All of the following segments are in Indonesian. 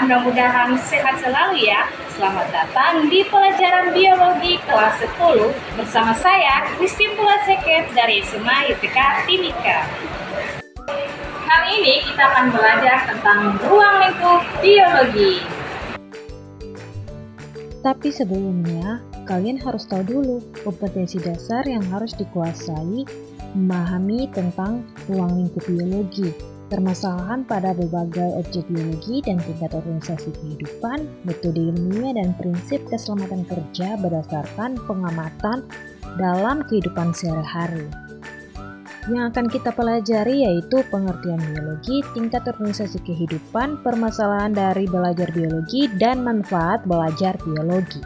mudah-mudahan sehat selalu ya. Selamat datang di pelajaran biologi kelas 10 bersama saya, Kristi Pulaseket dari SMA ITK Timika. Kali ini kita akan belajar tentang ruang lingkup biologi. Tapi sebelumnya, kalian harus tahu dulu kompetensi dasar yang harus dikuasai memahami tentang ruang lingkup biologi, permasalahan pada berbagai objek biologi dan tingkat organisasi kehidupan, metode ilmiah dan prinsip keselamatan kerja berdasarkan pengamatan dalam kehidupan sehari-hari. Yang akan kita pelajari yaitu pengertian biologi, tingkat organisasi kehidupan, permasalahan dari belajar biologi, dan manfaat belajar biologi.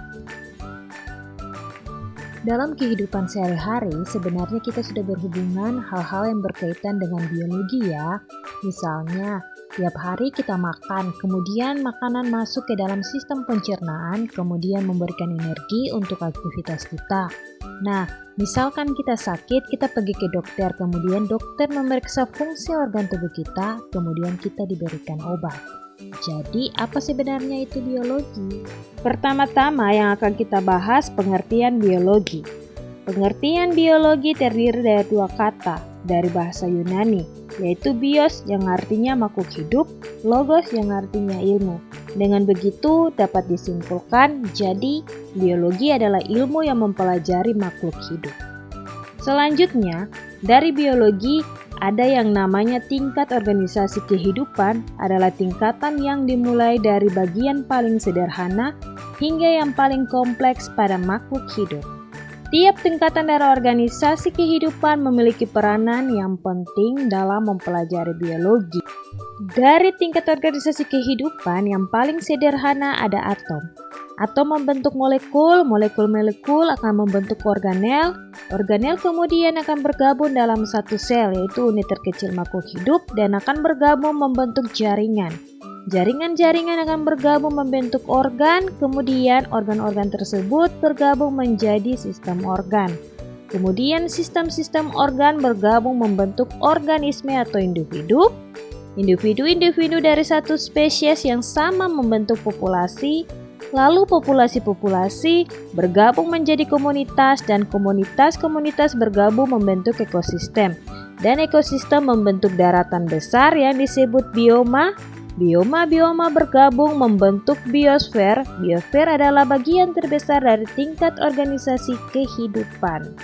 Dalam kehidupan sehari-hari, sebenarnya kita sudah berhubungan hal-hal yang berkaitan dengan biologi ya. Misalnya, tiap hari kita makan, kemudian makanan masuk ke dalam sistem pencernaan, kemudian memberikan energi untuk aktivitas kita. Nah, misalkan kita sakit, kita pergi ke dokter, kemudian dokter memeriksa fungsi organ tubuh kita, kemudian kita diberikan obat. Jadi, apa sebenarnya itu biologi? Pertama-tama yang akan kita bahas pengertian biologi. Pengertian biologi terdiri dari dua kata dari bahasa Yunani, yaitu bios yang artinya makhluk hidup, logos yang artinya ilmu. Dengan begitu dapat disimpulkan, jadi biologi adalah ilmu yang mempelajari makhluk hidup. Selanjutnya, dari biologi ada yang namanya tingkat organisasi kehidupan, adalah tingkatan yang dimulai dari bagian paling sederhana hingga yang paling kompleks pada makhluk hidup. Tiap tingkatan dari organisasi kehidupan memiliki peranan yang penting dalam mempelajari biologi. Dari tingkat organisasi kehidupan yang paling sederhana ada atom. Atom membentuk molekul, molekul akan membentuk organel, organel kemudian akan bergabung dalam satu sel yaitu unit terkecil makhluk hidup dan akan bergabung membentuk jaringan. Jaringan-jaringan akan bergabung membentuk organ, kemudian organ-organ tersebut bergabung menjadi sistem organ. Kemudian sistem-sistem organ bergabung membentuk organisme atau individu. Individu-individu dari satu spesies yang sama membentuk populasi. Lalu populasi-populasi bergabung menjadi komunitas dan komunitas-komunitas bergabung membentuk ekosistem. Dan ekosistem membentuk daratan besar yang disebut bioma. Bioma bergabung membentuk biosfer. Biosfer adalah bagian terbesar dari tingkat organisasi kehidupan.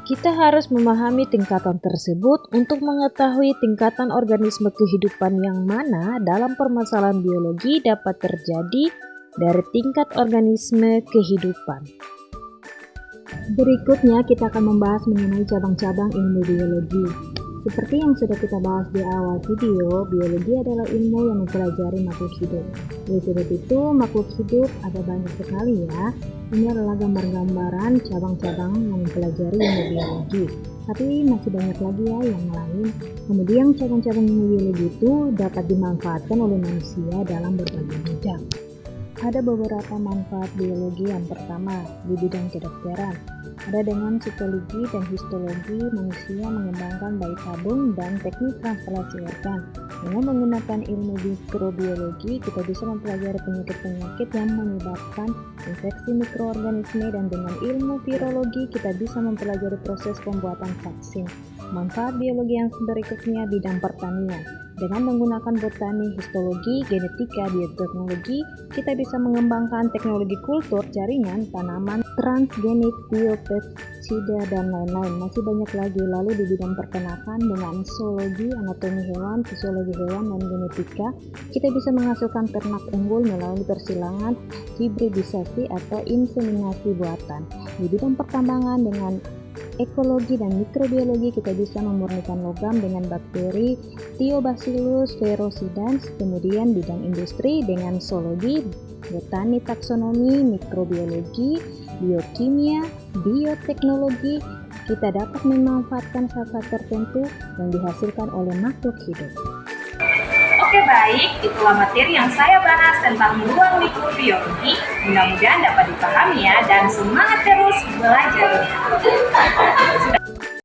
Kita harus memahami tingkatan tersebut untuk mengetahui tingkatan organisme kehidupan yang mana dalam permasalahan biologi dapat terjadi dari tingkat organisme kehidupan. Berikutnya kita akan membahas mengenai cabang-cabang ilmu biologi. Seperti yang sudah kita bahas di awal video, biologi adalah ilmu yang mempelajari makhluk hidup. Oleh sebab itu, makhluk hidup ada banyak sekali ya. Ini adalah gambar-gambaran cabang-cabang yang mempelajari ilmu biologi. Tapi masih banyak lagi ya yang lain. Kemudian cabang-cabang ilmu biologi itu dapat dimanfaatkan oleh manusia dalam berbagai bidang. Ada beberapa manfaat biologi. Yang pertama, di bidang kedokteran. Ada dengan sitologi dan histologi, manusia mengembangkan bayi tabung dan teknik transplantasi organ. Dengan menggunakan ilmu mikrobiologi, kita bisa mempelajari penyakit-penyakit yang menyebabkan infeksi mikroorganisme, dan dengan ilmu virologi, kita bisa mempelajari proses pembuatan vaksin. Manfaat biologi yang berikutnya, bidang pertanian. Dengan menggunakan botani, histologi, genetika, bioteknologi, kita bisa mengembangkan teknologi kultur, jaringan, tanaman, transgenik, biopestisida, dan lain-lain. Masih banyak lagi. Lalu di bidang peternakan dengan zoologi, anatomi hewan, fisiologi hewan, dan genetika, kita bisa menghasilkan ternak unggul melalui persilangan, hibridisasi, atau inseminasi buatan. Di bidang pertambangan dengan ekologi dan mikrobiologi, kita bisa memurnikan logam dengan bakteri Thiobacillus ferrucidans. Kemudian bidang industri dengan zoologi, botani, taksonomi, mikrobiologi, biokimia, bioteknologi, kita dapat memanfaatkan zat-zat tertentu yang dihasilkan oleh makhluk hidup. Oke baik, itulah materi yang saya bahas tentang ruang lingkup biologi. Mudah-mudahan dapat dipahami ya, dan semangat terus belajar.